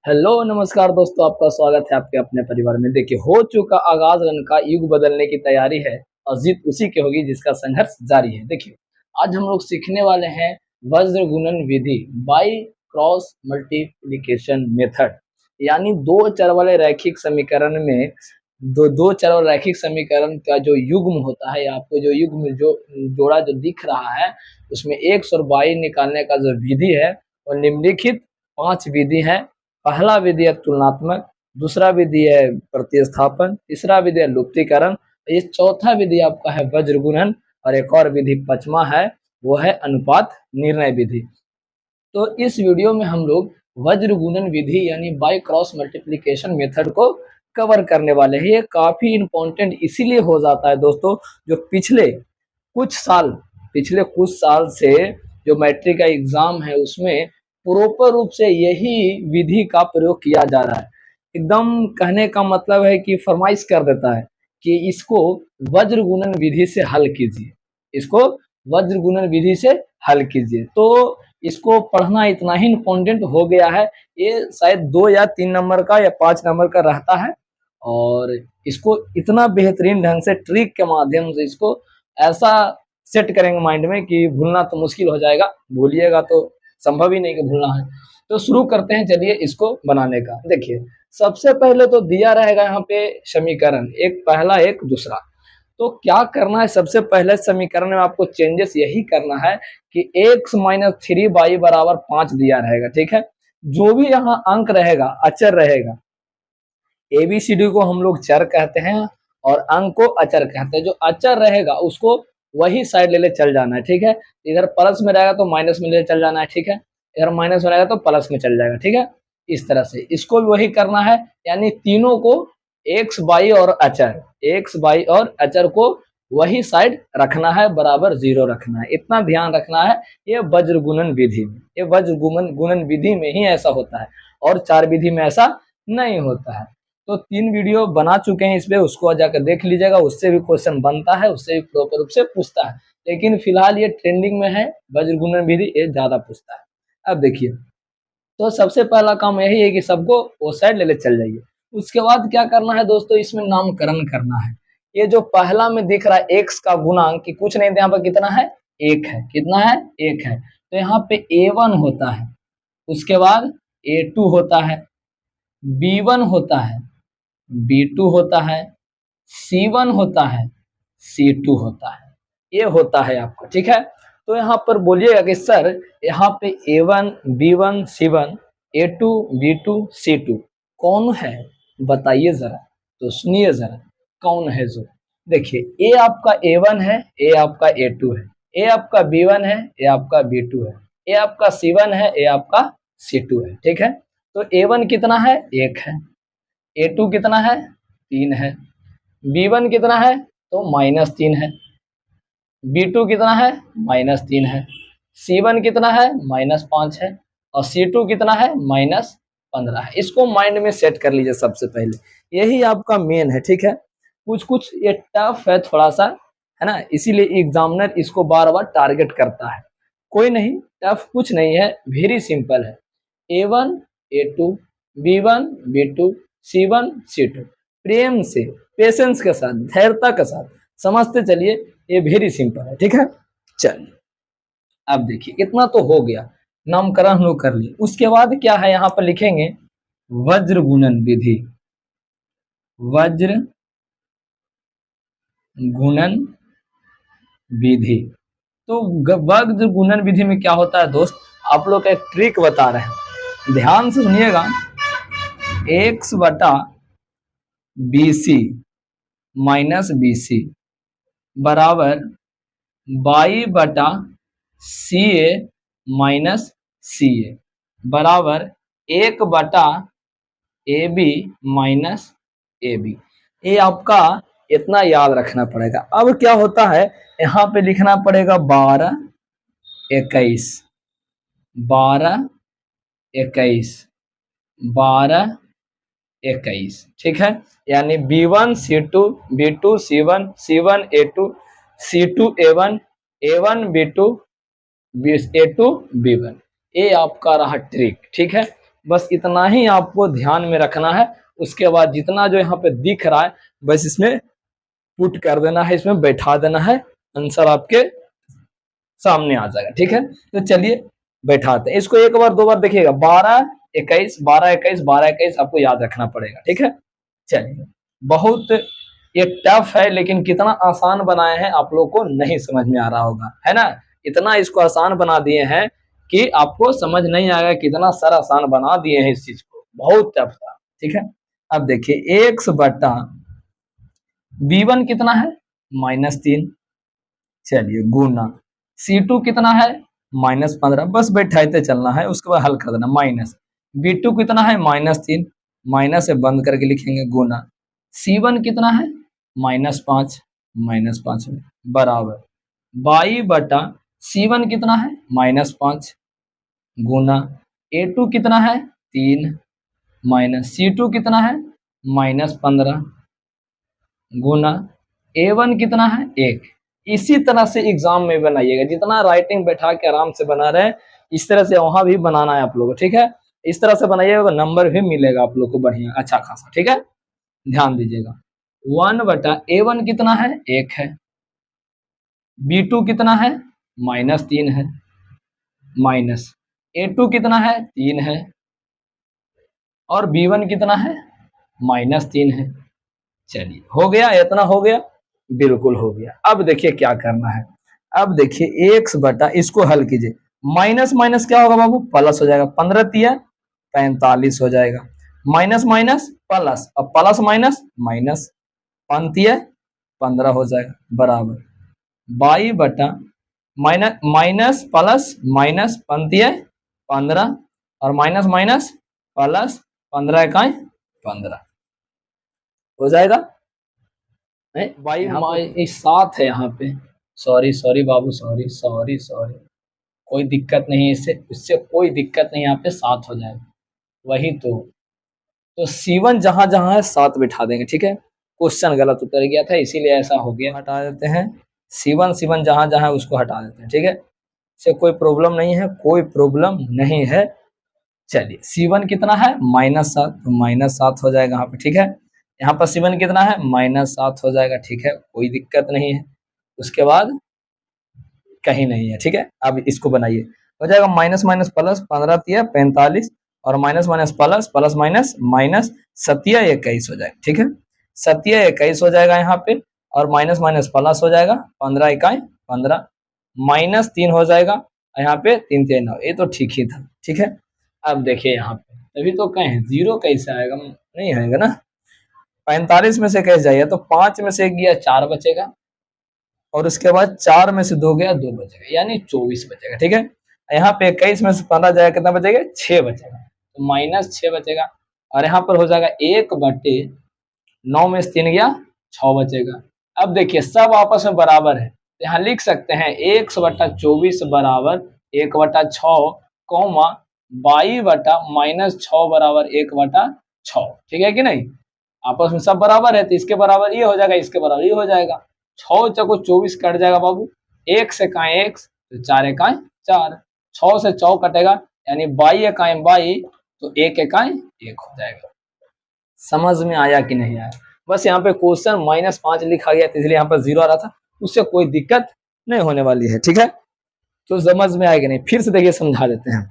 Hello नमस्कार दोस्तों, आपका स्वागत है आपके अपने परिवार में। देखिए, हो चुका आगाज रन का युग बदलने की तैयारी है और जीत उसी की होगी जिसका संघर्ष जारी है। देखिए, आज हम लोग सीखने वाले हैं वज्र गुणन विधि बाई क्रॉस मल्टीप्लिकेशन मेथड, यानी दो चर वाले रैखिक समीकरण में दो दो चर वाले रैखिक समीकरण का जो युग्म होता है, आपको जो युग्म जो जोड़ा जो दिख रहा है उसमें एक्स और वाई निकालने का जो विधि है वो निम्नलिखित 5 विधि है। पहला विधि है तुलनात्मक, दूसरा विधि है प्रतिस्थापन, तीसरा विधि है लुप्तीकरण, ये चौथा विधि आपका है वज्र गुणन और एक और विधि पांचवा है वो है अनुपात निर्णय विधि। तो इस वीडियो में हम लोग वज्र गुणन विधि यानी बाय क्रॉस मल्टीप्लिकेशन मेथड को कवर करने वाले हैं। ये काफी इंपॉर्टेंट इसीलिए हो जाता है दोस्तों, जो पिछले कुछ साल से जो मैट्रिक का एग्जाम है उसमें प्रॉपर रूप से यही विधि का प्रयोग किया जा रहा है। एकदम कहने का मतलब है कि फरमाइश कर देता है कि इसको वज्र गुणन विधि से हल कीजिए, इसको वज्र गुणन विधि से हल कीजिए। तो इसको पढ़ना इतना ही इम्पोर्टेंट हो गया है, ये शायद 2 या 3 नंबर का या 5 नंबर का रहता है और इसको इतना बेहतरीन ढंग से ट्रिक के माध्यम से इसको ऐसा सेट करेंगे माइंड में कि भूलना तो मुश्किल हो जाएगा, भूलिएगा तो संभव ही नहीं कि भूलना है। तो शुरू करते हैं, चलिए इसको बनाने का। देखिए, सबसे पहले तो दिया रहेगा यहाँ पे समीकरण, एक पहला एक दूसरा। तो क्या करना है, सबसे पहले समीकरण में आपको चेंजेस यही करना है कि x माइनस 3y बराबर 5 दिया रहेगा, ठीक है। जो भी यहाँ अंक रहेगा, अचर रहेगा, एबीसीडी को हम लोग चर कहते हैं और अंक को अचर कहते हैं। जो अचर रहेगा उसको वही साइड ले ले चल जाना है, ठीक है। इधर प्लस में रहेगा तो माइनस में ले चल जाना है, ठीक है। इधर माइनस में रहेगा तो प्लस में चल जाएगा, ठीक है। इस तरह से इसको भी वही करना है, यानी तीनों को एक्स वाई और अचर को वही साइड रखना है, बराबर 0 रखना है। इतना ध्यान रखना है। ये वज्र गुणन विधि में, ये वज्र गुणन विधि में ही ऐसा होता है और 4 विधि में ऐसा नहीं होता है। तो 3 वीडियो बना चुके हैं इस पे, उसको जाकर देख लीजिएगा, उससे भी क्वेश्चन बनता है, उससे भी प्रॉपर रूप से पूछता है। लेकिन फिलहाल ये ट्रेंडिंग में है, वज्र गुणन विधि ये ज्यादा पूछता है। अब देखिए, तो सबसे पहला काम यही है कि सबको वो साइड ले ले चल जाइए। उसके बाद क्या करना है दोस्तों, इसमें नामकरण करना है। ये जो पहला में दिख रहा है एक्स का गुणांक, कि कुछ नहीं, यहाँ पर कितना है, 1 है। कितना है, 1 है। तो यहाँ पे A1 होता है, उसके बाद A2 होता है, B1 होता है, B2 होता है, C1 होता है, C2 होता है। ये होता है आपका, ठीक है। तो यहाँ पर बोलिएगा कि सर यहाँ पे A1 B1 C1 A2 B2 C2 कौन है, बताइए जरा। तो सुनिए जरा, कौन है जो, देखिए A आपका A1 है, A आपका A2 है, A आपका B1 है, A आपका B2 है, A आपका C1 है, A आपका C2 है, ठीक है। तो A1 कितना है, 1 है। A2 कितना है, 3 है। B1 कितना है, तो -3 है। B2 कितना है, -3 है। C1 कितना है, -5 है। और C2 कितना है, -15 है। इसको माइंड में सेट कर लीजिए सबसे पहले, यही आपका मेन है, ठीक है। कुछ कुछ ये टफ है थोड़ा सा, है ना, इसीलिए एग्जामिनर इसको बार बार टारगेट करता है। कोई नहीं, टफ कुछ नहीं है, वेरी सिंपल है। A1 A2 B1 B2 C1 C2, प्रेम से, पेशेंस के साथ, धैर्यता के साथ समझते चलिए, ये वेरी सिंपल है, ठीक है। चलिए, अब देखिए इतना तो हो गया, नामकरण हम लोग कर लिए। उसके बाद क्या है, यहाँ पर लिखेंगे वज्र गुणन विधि। वज्र गुणन विधि। तो वज्र गुणन विधि में क्या होता है दोस्त, आप लोग का एक ट्रिक बता रहे हैं, ध्यान से सुनिएगा। एक्स बटा BC माइनस BC बराबर बाई बटा CA माइनस CA बराबर 1 बटा AB माइनस AB। ये आपका इतना याद रखना पड़ेगा। अब क्या होता है, यहाँ पे लिखना पड़ेगा 12 21 12 21 12 21, ठीक है। यानी B1 C2 B2 C1 C1 A2 C2 A1 A1 B2 A2 B1, ये आपका रहा ट्रिक, ठीक है। बस इतना ही आपको ध्यान में रखना है। उसके बाद जितना जो यहाँ पे दिख रहा है बस इसमें पुट कर देना है, इसमें बैठा देना है, आंसर आपके सामने आ जाएगा। ठीक है, तो चलिए बैठाते हैं इसको। एक बार दो बार देखिएगा, 12 21 12 21 12 21 आपको याद रखना पड़ेगा। ठीक है, चलिए बहुत ये टफ है लेकिन कितना आसान बनाए हैं आप लोग को नहीं समझ में आ रहा होगा, है ना। इतना इसको आसान बना दिए हैं कि आपको समझ नहीं आएगा, कितना सर आसान बना दिए हैं इस चीज को, बहुत टफ था। ठीक है, अब देखिए एक्स बटा b1 कितना है -3, चलिए गुना C2 कितना है -15, बस बैठाते चलना है, उसके बाद हल कर देना, माइनस B2 कितना है -3, माइनस से बंद करके लिखेंगे, गुना C1 कितना है -5, -5 बराबर बाई बटा C1 कितना है -5, गुना A2 कितना है 3, माइनस C2 कितना है -15, गुना A1 कितना है 1। इसी तरह से एग्जाम में बनाइएगा, जितना राइटिंग बैठा के आराम से बना रहे हैं इस तरह से वहां भी बनाना है आप लोगों को। ठीक है, इस तरह से बनाइएगा, नंबर भी मिलेगा आप लोग को बढ़िया अच्छा खासा। ठीक है, ध्यान दीजिएगा। 1 बटा A1 कितना है 1 है, B2 कितना है -3 है, माइनस A2 कितना है 3 है, और B1 कितना है -3 है। चलिए हो गया, इतना हो गया, बिल्कुल हो गया। अब देखिए क्या करना है, अब देखिए एक्स बटा, इसको हल कीजिए, माइनस माइनस क्या होगा बाबू प्लस हो जाएगा, 15 तिया 45 हो जाएगा, माइनस माइनस प्लस, अब प्लस माइनस माइनस, 5 तिया 15 हो जाएगा, बराबर बाई बटा माइनस माइनस प्लस माइनस 5 तिया 15 और माइनस माइनस प्लस 15 इकाई 15 हो जाएगा। भाई हमारे साथ है यहाँ पे, सॉरी सॉरी बाबू, सॉरी सॉरी सॉरी, कोई दिक्कत नहीं, इससे इससे कोई दिक्कत नहीं, यहाँ पे 7 हो जाएगा। वही तो C1 जहां जहां है 7 बिठा देंगे। ठीक है, क्वेश्चन गलत उतर गया था इसीलिए ऐसा हो गया, हटा देते हैं C1 जहां जहां है उसको हटा देते हैं। ठीक है, इससे कोई प्रॉब्लम नहीं है, कोई प्रॉब्लम नहीं है। चलिए C1 कितना है -7, तो -7 हो जाएगा यहाँ पे। ठीक है, यहाँ पर C1 कितना है -7 हो जाएगा। ठीक है, कोई दिक्कत नहीं है, उसके बाद कहीं नहीं है। ठीक है, अब इसको बनाइए, हो जाएगा माइनस माइनस प्लस 15 तिया 45 और minus minus plus plus minus minus 7 21 हो जाएगा। ठीक है, 7 21 हो जाएगा यहाँ पे, और माइनस माइनस प्लस हो जाएगा, 15 इकाई 15, -3 हो जाएगा, यहाँ पे 3 3 9, ये तो ठीक ही था। ठीक है, अब देखिए यहाँ पे तभी तो कहें जीरो कैसे आएगा, नहीं आएगा ना। 45 में से कैसे जाइए, तो 5 में से 1 गया 4 बचेगा, और उसके बाद 4 में से 2 गया 2 बचेगा, यानी 24 बचेगा। ठीक है, यहाँ पे 21 में से 15 जाएगा, कितना बचेगा 6 बचेगा, तो -6 बचेगा, और यहाँ पर हो जाएगा 1/9 में से 3 गया 6 बचेगा। अब देखिए सब आपस में बराबर है, तो यहाँ लिख सकते हैं 1/24 बराबर 1/6 कौमा 22/-6 बराबर 1/6। ठीक है कि नहीं, आपस में सब बराबर है, तो इसके बराबर ये हो जाएगा, इसके बराबर ये हो जाएगा, 6 चको 24 कट जाएगा बाबू, 1 से काएं 1, तो 4 इकाई 4, 6 से 4 कटेगा, यानी 22 इकाई 22, तो 1 इकाई 1 हो जाएगा। समझ में आया कि नहीं आया, बस यहाँ पे क्वेश्चन -5 लिखा गया इसलिए यहाँ पर 0 आ रहा था, उससे कोई दिक्कत नहीं होने वाली है। ठीक है, तो समझ में आएगा नहीं, फिर से देखिए समझा देते हैं,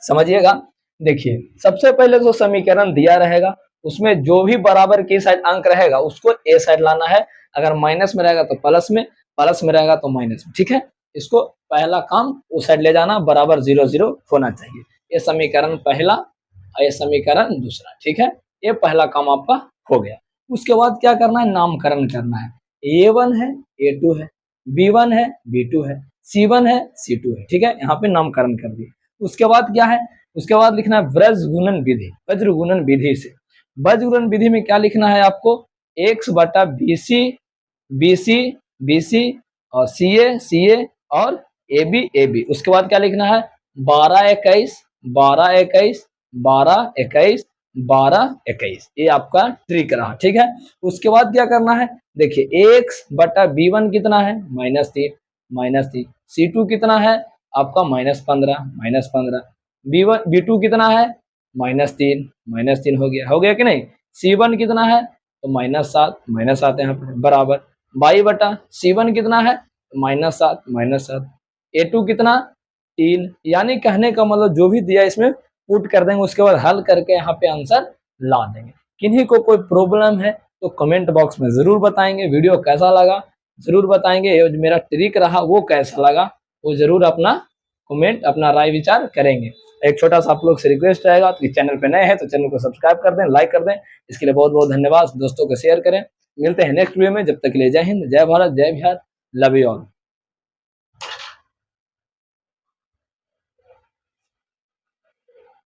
समझिएगा। देखिए सबसे पहले जो समीकरण दिया रहेगा उसमें जो भी बराबर की साइड अंक रहेगा उसको ए साइड लाना है, अगर माइनस में रहेगा तो प्लस में, प्लस में रहेगा तो माइनस में। ठीक है, इसको पहला काम उस साइड ले जाना, बराबर 0 0 होना चाहिए। ये समीकरण पहला और ये समीकरण दूसरा। ठीक है, ये पहला काम आपका हो गया। उसके बाद क्या करना है, नामकरण करना है, A1 है A2 है, B1 है B2 है, C1 है C2 है। ठीक है, यहाँ पे नामकरण कर दिए। उसके बाद क्या है, उसके बाद लिखना है वज्र गुणन विधि, वज्र गुणन विधि से। वज्र गुणन विधि में क्या लिखना है आपको, x बटा BC BC BC और CA CA और AB AB। उसके बाद क्या लिखना है 12 21 12 21 12 21 12 21, ये आपका ट्रिक रहा। ठीक है, उसके बाद क्या करना है, देखिए x बटा B1 कितना है -3 C2 कितना है आपका -15 B1 B2 कितना है -3 हो गया कि नहीं। C1 कितना है तो -7 यहाँ पर बराबर y/C1 कितना है -7 A2 कितना 3, यानी कहने का मतलब जो भी दिया इसमें पुट कर देंगे, उसके बाद हल करके यहाँ पे आंसर ला देंगे। किन्हीं को कोई प्रॉब्लम है तो कमेंट बॉक्स में जरूर बताएंगे। वीडियो कैसा लगा जरूर बताएंगे, ये जो मेरा ट्रिक रहा वो कैसा लगा वो जरूर अपना कमेंट अपना राय विचार करेंगे। एक छोटा सा आप लोग से रिक्वेस्ट रहेगा कि चैनल पे नए हैं तो चैनल को सब्सक्राइब कर दें, लाइक कर दें। इसके लिए बहुत बहुत धन्यवाद। दोस्तों को शेयर करें। मिलते हैं नेक्स्ट वीडियो में, जब तक के लिए जय हिंद, जय भारत, जय बिहार, लव यू ऑल।